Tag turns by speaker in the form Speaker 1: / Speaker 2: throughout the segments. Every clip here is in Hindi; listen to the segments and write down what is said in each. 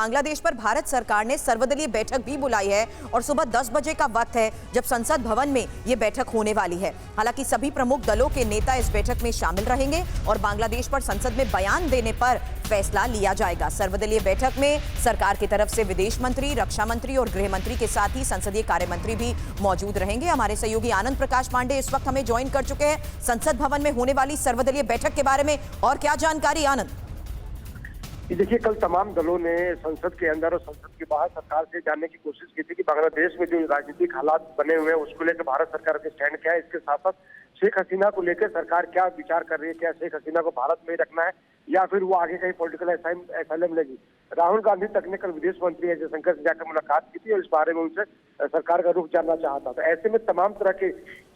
Speaker 1: बांग्लादेश पर भारत सरकार ने सर्वदलीय बैठक भी बुलाई है और सुबह 10 बजे का वक्त है जब संसद भवन में ये बैठक होने वाली है। हालांकि सभी प्रमुख दलों के नेता इस बैठक में शामिल रहेंगे और बांग्लादेश पर संसद में बयान देने पर फैसला लिया जाएगा। सर्वदलीय बैठक में सरकार की तरफ से विदेश मंत्री, रक्षा मंत्री और गृह मंत्री के साथ ही संसदीय कार्य मंत्री भी मौजूद रहेंगे। हमारे सहयोगी आनंद प्रकाश पांडे इस वक्त हमें ज्वाइन कर चुके हैं। संसद भवन में होने वाली सर्वदलीय बैठक के बारे में और क्या जानकारी आनंद?
Speaker 2: देखिए, कल तमाम दलों ने संसद के अंदर और संसद के बाहर सरकार से जानने की कोशिश की थी कि बांग्लादेश में जो राजनीतिक हालात बने हुए हैं उसको लेकर भारत सरकार के स्टैंड क्या है। इसके साथ साथ शेख हसीना को लेकर सरकार क्या विचार कर रही है, क्या शेख हसीना को भारत में रखना है या फिर वो आगे कहीं पॉलिटिकल असाइलम लेगी। राहुल गांधी तक ने कल विदेश मंत्री एस जयशंकर से जाकर मुलाकात की थी और इस बारे में उनसे सरकार का रुख जानना चाहता था। ऐसे में तमाम तरह के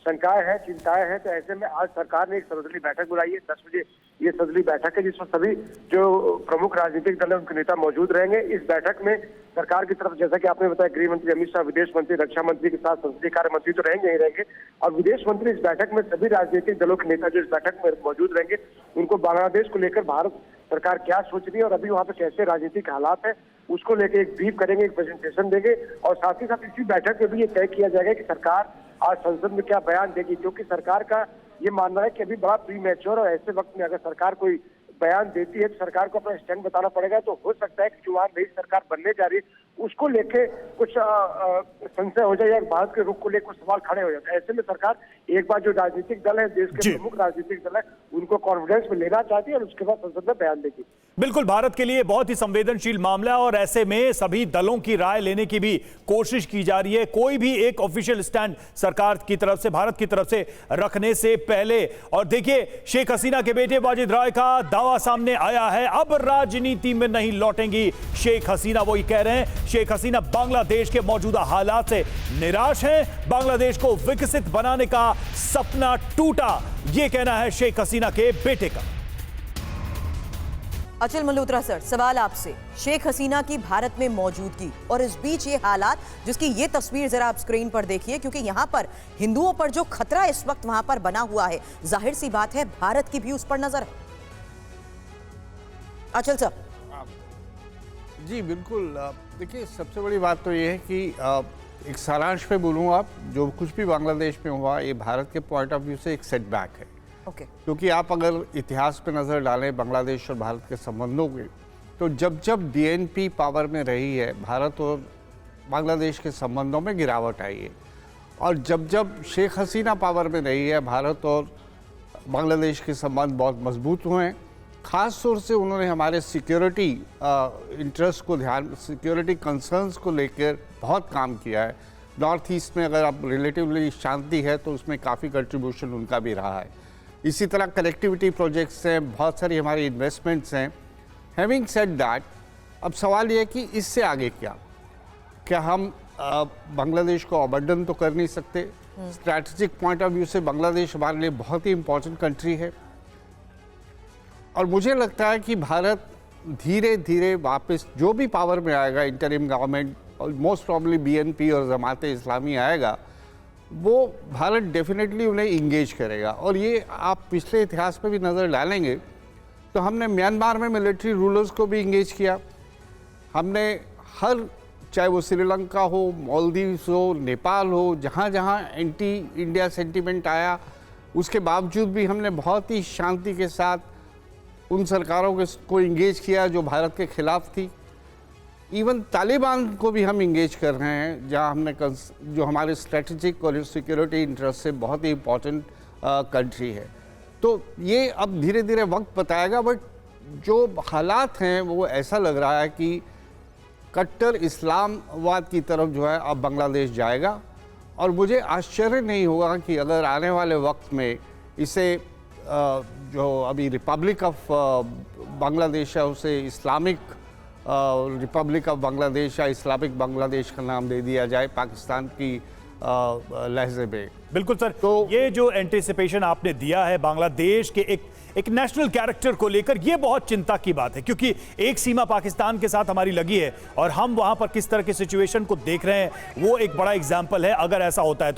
Speaker 2: शंकाएं हैं, चिंताएं हैं। तो ऐसे में आज सरकार ने एक सर्वदलीय बैठक बुलाई है। 10 बजे ये सर्वदलीय बैठक है जिसमें सभी जो प्रमुख राजनीतिक दल है उनके नेता मौजूद रहेंगे। इस बैठक में सरकार की तरफ, जैसा कि आपने बताया, गृह मंत्री अमित शाह, विदेश मंत्री, रक्षा मंत्री के साथ संसदीय कार्य मंत्री तो रहेंगे ही रहेंगे और विदेश मंत्री इस बैठक में सभी राजनीतिक दलों के नेता जो इस बैठक में मौजूद रहेंगे उनको बांग्लादेश को लेकर भारत सरकार क्या सोच रही है और अभी वहाँ पे कैसे राजनीतिक हालात है उसको लेकर एक ब्रीफ करेंगे, एक प्रेजेंटेशन देंगे और साथ ही साथ इसी बैठक में भी ये तय किया जाएगा कि सरकार आज संसद में क्या बयान देगी। क्योंकि सरकार का ये मानना है कि अभी बड़ा प्री मैच्योर और ऐसे वक्त में अगर सरकार कोई बयान देती है तो सरकार को अपना स्टैंड बताना पड़ेगा। तो हो सकता है कि जो वहां नई सरकार बनने जा रही है उसको लेके कुछ संशय हो जाए या भारत के रुख को लेकर कुछ सवाल खड़े हो जाते। ऐसे में सरकार एक बार जो राजनीतिक दल है, देश के प्रमुख राजनीतिक दल है, उनको कॉन्फिडेंस में लेना चाहती है और उसके बाद संसद में बयान देगी।
Speaker 3: बिल्कुल, भारत के लिए बहुत ही संवेदनशील मामला है और ऐसे में सभी दलों की राय लेने की भी कोशिश की जा रही है। कोई भी एक ऑफिशियल स्टैंड सरकार की तरफ से, भारत की तरफ से रखने से पहले। और देखिए, शेख हसीना के बेटे वाजिद राय का दावा सामने आया है, अब राजनीति में नहीं लौटेंगी शेख हसीना। वो ये कह रहे हैं शेख हसीना बांग्लादेश के मौजूदा हालात से निराश हैं, बांग्लादेश को विकसित बनाने का सपना टूटा, ये कहना है शेख हसीना के बेटे का।
Speaker 1: अचल मल्होत्रा सर, सवाल आपसे, शेख हसीना की भारत में मौजूदगी और इस बीच ये हालात, जिसकी ये तस्वीर जरा आप स्क्रीन पर देखिए, क्योंकि यहां पर हिंदुओं पर जो खतरा इस वक्त वहां पर बना हुआ है, जाहिर सी बात है भारत की भी उस पर नजर है। अचल सर।
Speaker 4: जी बिल्कुल, देखिए, सबसे बड़ी बात तो ये है कि एक सारांश पे बोलूँ, आप जो कुछ भी बांग्लादेश में हुआ ये भारत के पॉइंट ऑफ व्यू से एक सेटबैक है। क्योंकि आप अगर इतिहास पे नज़र डालें बांग्लादेश और भारत के संबंधों के, तो जब जब बीएनपी पावर में रही है भारत और बांग्लादेश के संबंधों में गिरावट आई है और जब जब शेख हसीना पावर में रही है भारत और बांग्लादेश के संबंध बहुत मजबूत हुए हैं। ख़ास तौर से उन्होंने हमारे सिक्योरिटी इंटरेस्ट को सिक्योरिटी कंसर्न्स को लेकर बहुत काम किया है। नॉर्थ ईस्ट में अगर आप रिलेटिवली शांति है तो उसमें काफ़ी कंट्रीब्यूशन उनका भी रहा है। इसी तरह कनेक्टिविटी प्रोजेक्ट्स हैं, बहुत सारी हमारी इन्वेस्टमेंट्स हैं। हैविंग सेड दैट, अब सवाल ये है कि इससे आगे क्या हम बांग्लादेश को अबंडन तो कर नहीं सकते। स्ट्रैटेजिक पॉइंट ऑफ व्यू से बांग्लादेश हमारे लिए बहुत ही इंपॉर्टेंट कंट्री है और मुझे लगता है कि भारत धीरे धीरे वापस जो भी पावर में आएगा, इंटरिम गवर्नमेंट और मोस्ट प्रॉब्ली बीएनपी और जमाते इस्लामी आएगा, वो भारत डेफिनेटली उन्हें इंगेज करेगा। और ये आप पिछले इतिहास पे भी नज़र डालेंगे तो हमने म्यांमार में मिलिट्री रूलर्स को भी इंगेज किया। हमने चाहे वो श्रीलंका हो, मालदीव्स हो, नेपाल हो, जहाँ जहाँ एंटी इंडिया सेंटिमेंट आया उसके बावजूद भी हमने बहुत ही शांति के साथ उन सरकारों को इंगेज किया जो भारत के खिलाफ थी। इवन तालिबान को भी हम इंगेज कर रहे हैं जहां हमने जो हमारे स्ट्रेटेजिक और सिक्योरिटी इंटरेस्ट से बहुत ही इम्पोर्टेंट कंट्री है। तो ये अब धीरे धीरे वक्त बताएगा, बट जो हालात हैं वो ऐसा लग रहा है कि कट्टर इस्लामवाद की तरफ जो है अब बांग्लादेश जाएगा और मुझे आश्चर्य नहीं होगा कि अगर आने वाले वक्त में इसे जो अभी रिपब्लिक ऑफ बांग्लादेश है उसे इस्लामिक रिपब्लिक ऑफ बांग्लादेश या इस्लामिक बांग्लादेश का नाम दे दिया जाए पाकिस्तान की लहजे में।
Speaker 3: बिल्कुल सर, तो ये जो एंटिसिपेशन आपने दिया है बांग्लादेश के एक नेशनल कैरेक्टर को लेकर, ये बहुत चिंता की बात है क्योंकि एक सीमा पाकिस्तान के साथ हमारी लगी है और हम वहां पर किस तरह की सिचुएशन को देख रहे हैं वो एक बड़ा एग्जाम्पल है। अगर ऐसा होता है तो